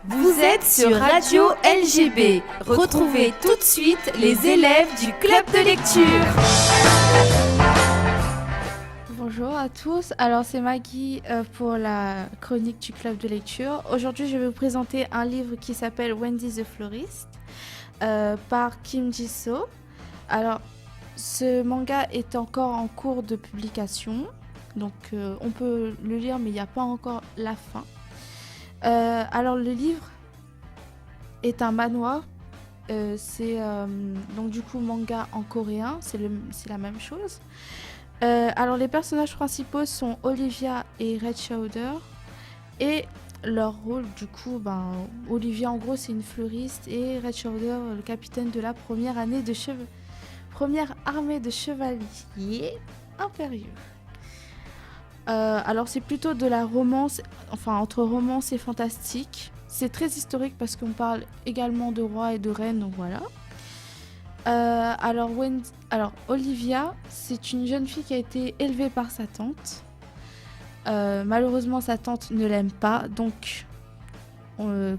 Vous êtes sur Radio LGB. Retrouvez tout de suite les élèves du club de lecture. Bonjour à tous, alors c'est Maggie pour la chronique du club de lecture. Aujourd'hui je vais vous présenter un livre qui s'appelle Wendy the Florist par Kim Ji-soo. Alors ce manga est encore en cours de publication, donc on peut le lire mais il n'y a pas encore la fin. Alors le livre est un manhwa, c'est donc du coup manga en coréen, c'est la même chose. Alors les personnages principaux sont Olivia et Red Chowder et leur rôle du coup, Olivia en gros c'est une fleuriste et Red Chowder le capitaine de la première armée de chevaliers impériaux. Alors c'est plutôt de la romance, enfin entre romance et fantastique. C'est très historique parce qu'on parle également de rois et de reines, donc voilà. Alors Olivia, c'est une jeune fille qui a été élevée par sa tante. Malheureusement, sa tante ne l'aime pas, donc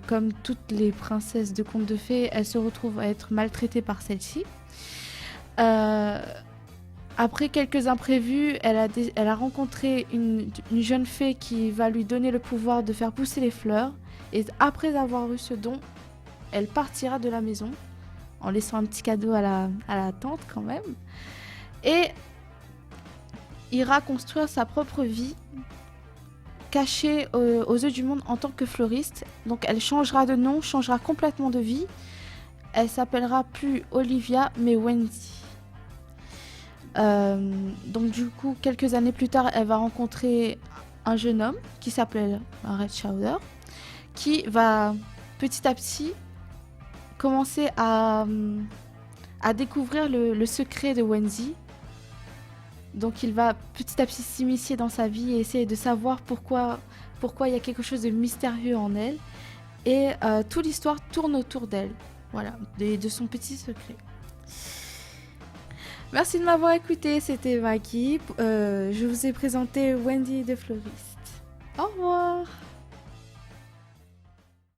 comme toutes les princesses de contes de fées, elle se retrouve à être maltraitée par celle-ci. Après quelques imprévus, elle a rencontré une jeune fée qui va lui donner le pouvoir de faire pousser les fleurs. Et après avoir eu ce don, elle partira de la maison en laissant un petit cadeau à la tante quand même, et ira construire sa propre vie cachée aux yeux du monde en tant que fleuriste. Donc elle changera de nom, changera complètement de vie. Elle s'appellera plus Olivia mais Wendy. Donc du coup, quelques années plus tard, elle va rencontrer un jeune homme qui s'appelle Red Chowder, qui va petit à petit commencer à découvrir le secret de Wendy. Donc il va petit à petit s'immiscer dans sa vie et essayer de savoir pourquoi il y a quelque chose de mystérieux en elle. Et toute l'histoire tourne autour d'elle, voilà, de son petit secret. Merci de m'avoir écouté, c'était Maggie. Je vous ai présenté Wendy the Florist. Au revoir.